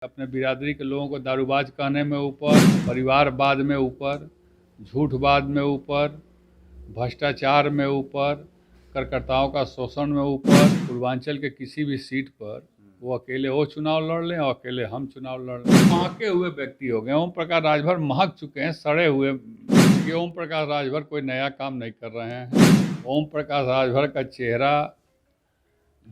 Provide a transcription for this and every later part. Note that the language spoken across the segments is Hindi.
अपने बिरादरी के लोगों को दारूबाज कहने में ऊपर, परिवारवाद में ऊपर, झूठवाद में ऊपर, भ्रष्टाचार में ऊपर, कार्यकर्ताओं का शोषण में ऊपर, पूर्वांचल के किसी भी सीट पर वो अकेले वो चुनाव लड़ लें और अकेले हम चुनाव लड़ लें। महके हुए व्यक्ति हो गए। ओम प्रकाश राजभर महक चुके हैं, सड़े हुए। कि ओम प्रकाश राजभर कोई नया काम नहीं कर रहे हैं। ओम प्रकाश राजभर का चेहरा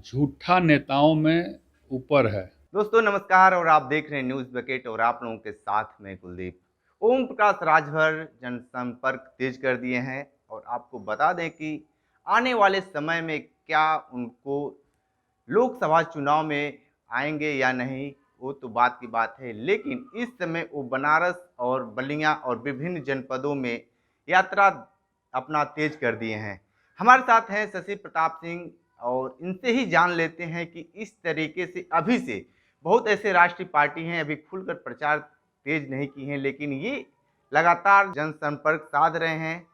झूठा नेताओं में ऊपर है। दोस्तों नमस्कार और आप देख रहे हैं न्यूज बकेट और आप लोगों के साथ में कुलदीप। ओम प्रकाश राजभर जनसंपर्क तेज कर दिए हैं और आपको बता दें कि आने वाले समय में क्या उनको लोकसभा चुनाव में आएंगे या नहीं वो तो बात की बात है, लेकिन इस समय वो बनारस और बलिया और विभिन्न जनपदों में यात्रा अपना तेज कर दिए हैं। हमारे साथ हैं शशि प्रताप सिंह और इनसे ही जान लेते हैं कि इस तरीके से अभी से बहुत ऐसे राष्ट्रीय पार्टी हैं अभी खुलकर प्रचार तेज नहीं की हैं, लेकिन ये लगातार जनसंपर्क साध रहे हैं।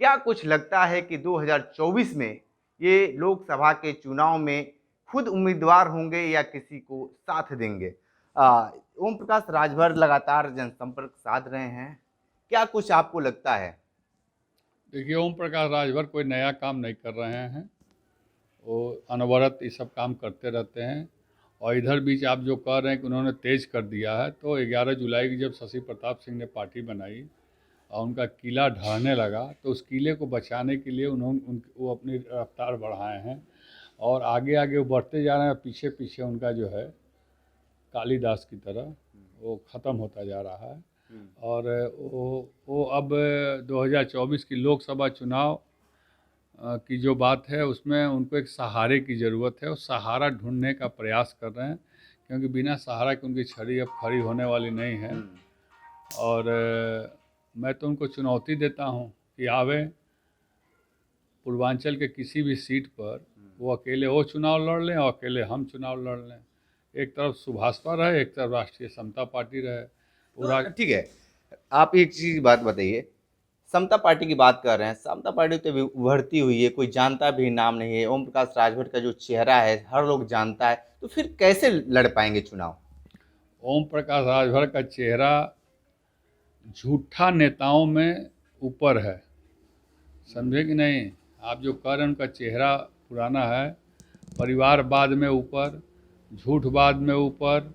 क्या कुछ लगता है कि 2024 में ये लोकसभा के चुनाव में खुद उम्मीदवार होंगे या किसी को साथ देंगे? ओम प्रकाश राजभर लगातार जनसंपर्क साध रहे हैं, क्या कुछ आपको लगता है? देखिए, ओम प्रकाश राजभर कोई नया काम नहीं कर रहे हैं। वो अनवरत ये सब काम करते रहते हैं। और इधर बीच आप जो कह रहे हैं कि उन्होंने तेज कर दिया है, तो 11 जुलाई की जब शशि प्रताप सिंह ने पार्टी बनाई और उनका किला ढहने लगा, तो उस किले को बचाने के लिए वो अपनी रफ्तार बढ़ाए हैं और आगे आगे वो बढ़ते जा रहे हैं। पीछे पीछे उनका जो है कालिदास की तरह वो ख़त्म होता जा रहा है। और वो अब 2024 की लोकसभा चुनाव की जो बात है उसमें उनको एक सहारे की ज़रूरत है। वो सहारा ढूंढने का प्रयास कर रहे हैं, क्योंकि बिना सहारा के उनकी छड़ी अब खड़ी होने वाली नहीं है। और मैं तो उनको चुनौती देता हूं कि आवे पूर्वांचल के किसी भी सीट पर वो अकेले वो चुनाव लड़ लें और अकेले हम चुनाव लड़ लें। एक तरफ सुभाषपा रहे, एक तरफ राष्ट्रीय समता पार्टी रहे। पूरा ठीक है, आप एक चीज बात बताइए, समता पार्टी की बात कर रहे हैं, समता पार्टी तो अभी उभरती हुई है, कोई जानता भी नाम नहीं है। ओम प्रकाश राजभर का जो चेहरा है हर लोग जानता है, तो फिर कैसे लड़ पाएंगे चुनाव? ओम प्रकाश राजभर का चेहरा झूठा नेताओं में ऊपर है, समझे कि नहीं? आप जो कह रहे हैं उनका चेहरा पुराना है। परिवारवाद में ऊपर, झूठवाद में ऊपर,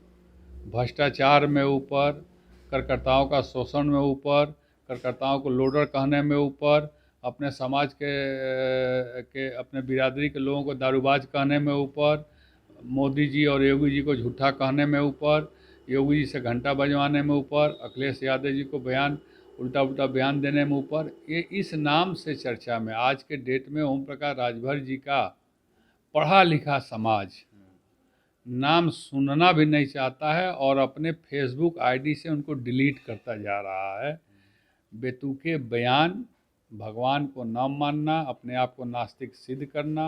भ्रष्टाचार में ऊपर, कार्यकर्ताओं का शोषण में ऊपर, कार्यकर्ताओं को लोडर कहने में ऊपर, अपने समाज के अपने बिरादरी के लोगों को दारूबाज कहने में ऊपर, मोदी जी और योगी जी को झूठा कहने में ऊपर, योगी जी से घंटा बजवाने में ऊपर, अखिलेश यादव जी को उल्टा उल्टा बयान देने में ऊपर। ये इस नाम से चर्चा में आज के डेट में ओम प्रकाश राजभर जी का पढ़ा लिखा समाज नाम सुनना भी नहीं चाहता है और अपने फेसबुक आईडी से उनको डिलीट करता जा रहा है। बेतुके बयान, भगवान को न मानना, अपने आप को नास्तिक सिद्ध करना।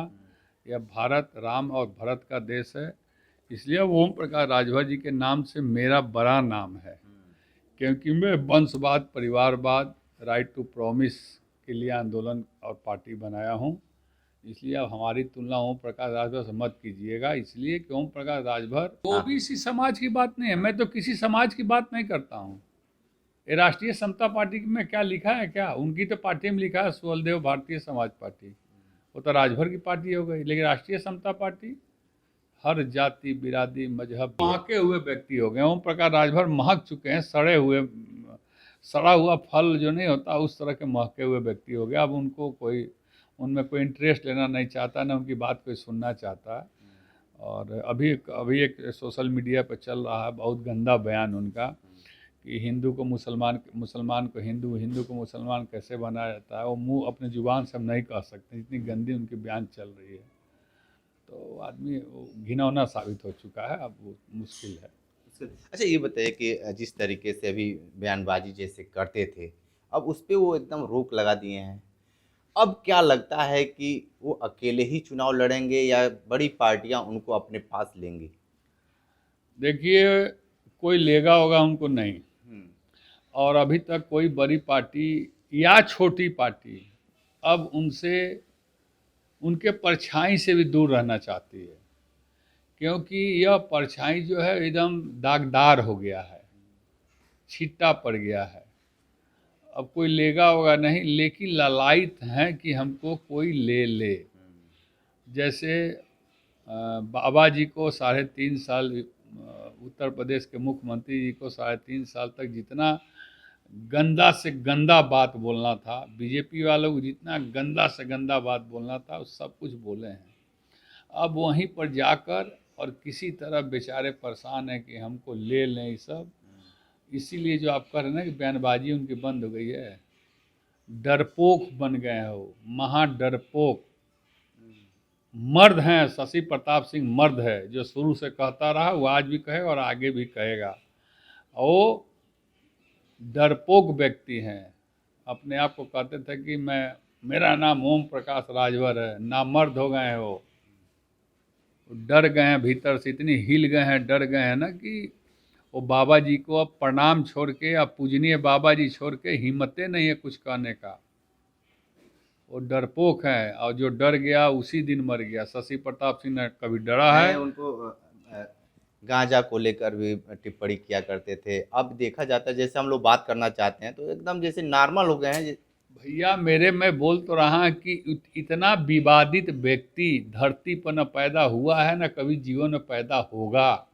यह भारत राम और भरत का देश है, इसलिए ओम प्रकाश राजभर जी के नाम से मेरा बड़ा नाम है, क्योंकि मैं वंशवाद, परिवारवाद, राइट टू प्रॉमिस के लिए आंदोलन और पार्टी बनाया हूँ। इसलिए अब हमारी तुलना ओम प्रकाश राजभर से मत कीजिएगा, इसलिए कि ओम प्रकाश राजभर ओबीसी समाज की बात नहीं है। मैं तो किसी समाज की बात नहीं करता हूँ। ये राष्ट्रीय समता पार्टी में क्या लिखा है? क्या उनकी तो पार्टी में लिखा है सुहलदेव भारतीय समाज पार्टी, वो तो राजभर की पार्टी हो गई। लेकिन राष्ट्रीय समता पार्टी हर जाति, बिरादरी, मजहब, महके हुए व्यक्ति हो गए। ओम प्रकाश राजभर महक चुके हैं, सड़े हुए, सड़ा हुआ फल जो नहीं होता उस तरह के महके हुए व्यक्ति हो गए। अब उनमें कोई इंटरेस्ट लेना नहीं चाहता, ना उनकी बात कोई सुनना चाहता है। और अभी एक सोशल मीडिया पर चल रहा है बहुत गंदा बयान उनका कि हिंदू को मुसलमान, मुसलमान को हिंदू, हिंदू को मुसलमान कैसे बनाया जाता है। वो मुंह अपने जुबान से हम नहीं कह सकते, इतनी गंदी उनकी बयान चल रही है। तो आदमी घिनौना साबित हो चुका है, अब वो मुश्किल है। अच्छा ये बताइए कि जिस तरीके से अभी बयानबाजी जैसे करते थे, अब उस पर वो एकदम रोक लगा दिए हैं। अब क्या लगता है कि वो अकेले ही चुनाव लड़ेंगे या बड़ी पार्टियां उनको अपने पास लेंगी? देखिए, कोई लेगा होगा उनको नहीं। और अभी तक कोई बड़ी पार्टी या छोटी पार्टी अब उनसे, उनके परछाई से भी दूर रहना चाहती है, क्योंकि यह परछाई जो है एकदम दागदार हो गया है, छिट्टा पड़ गया है। अब कोई लेगा होगा नहीं, लेकिन लालायित हैं कि हमको कोई ले ले। जैसे बाबा जी को 3.5 साल, उत्तर प्रदेश के मुख्यमंत्री जी को 3.5 साल तक जितना गंदा से गंदा बात बोलना था, बीजेपी वालों को जितना गंदा से गंदा बात बोलना था, वो सब कुछ बोले हैं। अब वहीं पर जाकर और किसी तरह बेचारे परेशान हैं कि हमको ले लें ये सब। इसीलिए जो आप कह रहे हैं ना कि बयानबाजी उनकी बंद हो गई है, डरपोक बन गए हैं वो, महा डरपोक। मर्द हैं, शशि प्रताप सिंह मर्द है, जो शुरू से कहता रहा वो आज भी कहेगा और आगे भी कहेगा। वो डरपोक व्यक्ति हैं। अपने आप को कहते थे कि मेरा नाम ओम प्रकाश राजभर है, नामर्द हो गए हैं वो। डर गए हैं, भीतर से इतनी हिल गए हैं, डर गए हैं ना कि वो बाबा जी को अब प्रणाम छोड़ के, अब पूजनीय बाबा जी छोड़ के हिम्मतें नहीं है कुछ कहने का। वो डरपोक है, और जो डर गया उसी दिन मर गया। शशि प्रताप सिंह ने कभी डरा है? उनको गांजा को लेकर भी टिप्पणी किया करते थे। अब देखा जाता है जैसे हम लोग बात करना चाहते हैं तो एकदम जैसे नॉर्मल हो गए हैं। भैया मैं बोल तो रहा कि इतना विवादित व्यक्ति धरती पर न पैदा हुआ है, न कभी जीवन में पैदा होगा।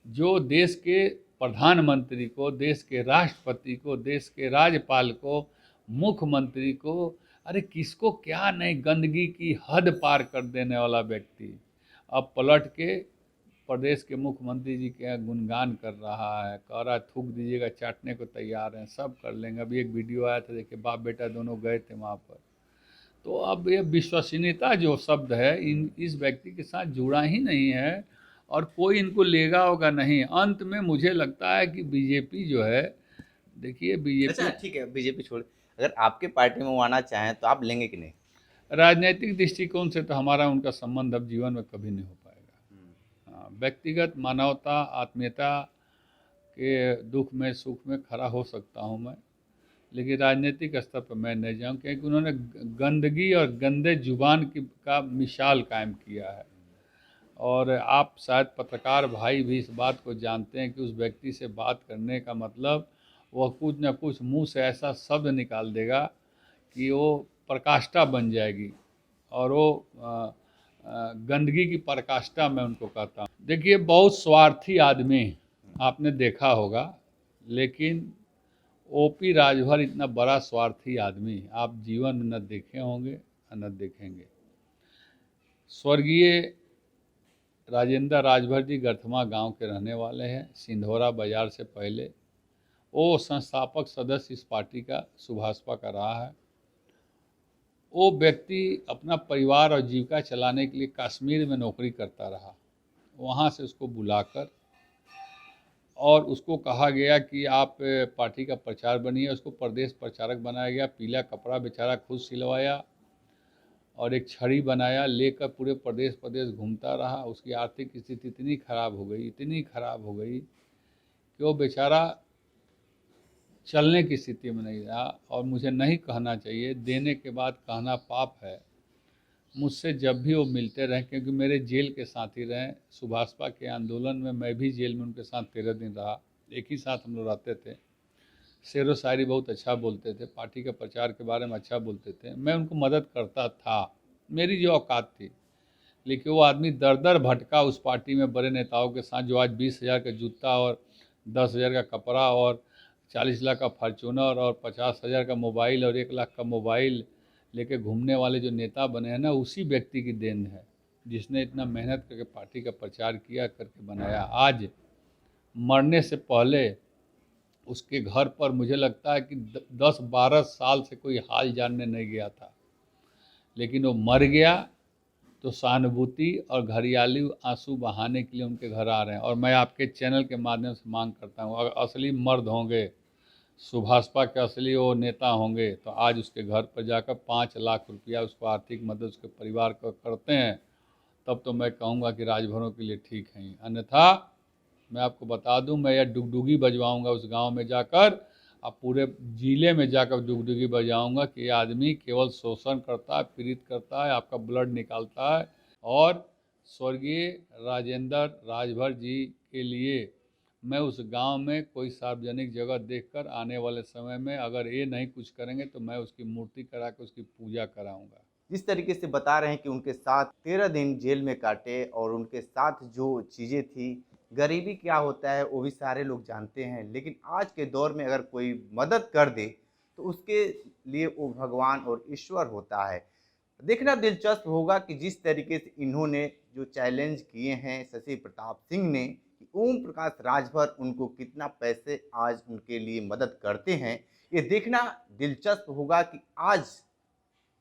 जो देश के प्रधानमंत्री को, देश के राष्ट्रपति को, देश के राज्यपाल को, मुख्यमंत्री को, अरे किसको क्या नहीं, गंदगी की हद पार कर देने वाला व्यक्ति अब पलट के प्रदेश के मुख्यमंत्री जी के गुणगान कर रहा है, कह रहा है थूक दीजिएगा, चाटने को तैयार हैं, सब कर लेंगे। अभी एक वीडियो आया था, देखिए बाप बेटा दोनों गए थे वहाँ पर। तो अब ये विश्वसनीयता जो शब्द है इस व्यक्ति के साथ जुड़ा ही नहीं है, और कोई इनको लेगा होगा नहीं। अंत में मुझे लगता है कि बीजेपी जो है, देखिए बीजेपी, अच्छा ठीक है, बीजेपी छोड़, अगर आपके पार्टी में वो आना चाहें तो आप लेंगे कि नहीं? राजनीतिक दृष्टिकोण से तो हमारा उनका संबंध अब जीवन में कभी नहीं हो पाएगा। हाँ, व्यक्तिगत मानवता, आत्मीयता के दुख में सुख में खड़ा हो सकता हूँ मैं, लेकिन राजनीतिक स्तर पर मैं नहीं जाऊँ, क्योंकि उन्होंने गंदगी और गंदे जुबान का मिसाल कायम किया है। और आप शायद पत्रकार भाई भी इस बात को जानते हैं कि उस व्यक्ति से बात करने का मतलब वह कुछ न कुछ मुंह से ऐसा शब्द निकाल देगा कि वो प्रकाष्ठा बन जाएगी, और वो गंदगी की प्रकाष्ठा मैं उनको कहता हूँ। देखिए बहुत स्वार्थी आदमी आपने देखा होगा, लेकिन ओपी राजभर इतना बड़ा स्वार्थी आदमी आप जीवन में न देखे होंगे न देखेंगे। स्वर्गीय राजेंद्र राजभर जी गर्थमा गांव के रहने वाले हैं, सिंधौरा बाजार से पहले वो संस्थापक सदस्य इस पार्टी का, सुभाषपा का रहा है। वो व्यक्ति अपना परिवार और जीविका चलाने के लिए कश्मीर में नौकरी करता रहा। वहाँ से उसको बुलाकर और उसको कहा गया कि आप पार्टी का प्रचार बनिए। उसको प्रदेश प्रचारक बनाया गया। पीला कपड़ा बेचारा खुद सिलवाया और एक छड़ी बनाया, लेकर पूरे प्रदेश घूमता रहा। उसकी आर्थिक स्थिति इतनी खराब हो गई, इतनी खराब हो गई कि वो बेचारा चलने की स्थिति में नहीं रहा। और मुझे नहीं कहना चाहिए, देने के बाद कहना पाप है। मुझसे जब भी वो मिलते रहे, क्योंकि मेरे जेल के साथी रहे, सुभाषपा के आंदोलन में मैं भी जेल में उनके साथ 13 दिन रहा, एक ही साथ हम लोग रहते थे। शेर व शायरी बहुत अच्छा बोलते थे, पार्टी के प्रचार के बारे में अच्छा बोलते थे, मैं उनको मदद करता था, मेरी जो औकात थी। लेकिन वो आदमी दर दर भटका उस पार्टी में बड़े नेताओं के साथ, जो आज 20,000 का जूता और 10,000 का कपड़ा और 40 लाख का फॉर्च्यूनर और 50,000 का मोबाइल और 1 लाख का मोबाइल लेके घूमने वाले जो नेता बने हैं ना, उसी व्यक्ति की देन है, जिसने इतना मेहनत करके पार्टी का प्रचार किया, करके बनाया। आज मरने से पहले उसके घर पर मुझे लगता है कि 10-12 साल से कोई हाल जानने नहीं गया था, लेकिन वो मर गया तो सहानुभूति और घड़ियाली आंसू बहाने के लिए उनके घर आ रहे हैं। और मैं आपके चैनल के माध्यम से मांग करता हूँ, अगर असली मर्द होंगे, सुभाषपा के असली वो नेता होंगे, तो आज उसके घर पर जाकर 5 लाख रुपया उसको आर्थिक मदद उसके परिवार को करते हैं, तब तो मैं कहूँगा कि राजभरों के लिए ठीक है। अन्यथा मैं आपको बता दूं, मैं यह डुगडुगी बजवाऊंगा उस गांव में जाकर, अब पूरे जिले में जाकर डुगडुगी बजाऊंगा कि आदमी केवल शोषण करता है, पीड़ित करता है, आपका ब्लड निकालता है और स्वर्गीय राजेंद्र राजभर जी के लिए मैं उस गांव में कोई सार्वजनिक जगह देखकर आने वाले समय में अगर ये नहीं कुछ करेंगे तो मैं उसकी मूर्ति करा के उसकी पूजा कराऊंगा। जिस तरीके से बता रहे हैं कि उनके साथ 13 दिन जेल में काटे और उनके साथ जो चीज़ें थी, गरीबी क्या होता है वो भी सारे लोग जानते हैं, लेकिन आज के दौर में अगर कोई मदद कर दे तो उसके लिए वो भगवान और ईश्वर होता है। देखना दिलचस्प होगा कि जिस तरीके से इन्होंने जो चैलेंज किए हैं शशि प्रताप सिंह ने, कि ओम प्रकाश राजभर उनको कितना पैसे आज उनके लिए मदद करते हैं, ये देखना दिलचस्प होगा कि आज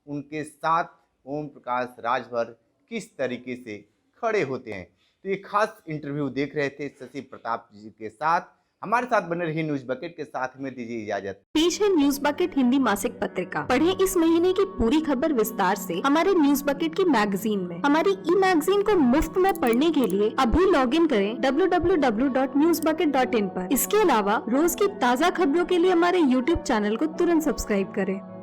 उनके साथ ओम प्रकाश राजभर किस तरीके से खड़े होते हैं। तो ये खास इंटरव्यू देख रहे थे शशि प्रताप जी के साथ। हमारे साथ बने रहिए न्यूज बकेट के साथ में, दीजिए इजाजत। पेश है न्यूज बकेट हिंदी मासिक पत्रिका। पढ़ें इस महीने की पूरी खबर विस्तार से हमारे न्यूज बकेट की मैगजीन में। हमारी ई मैगजीन को मुफ्त में पढ़ने के लिए अभी लॉगिन करें www.newsbucket.in पर। इसके अलावा रोज की ताज़ा खबरों के लिए हमारे YouTube चैनल को तुरंत सब्सक्राइब करें।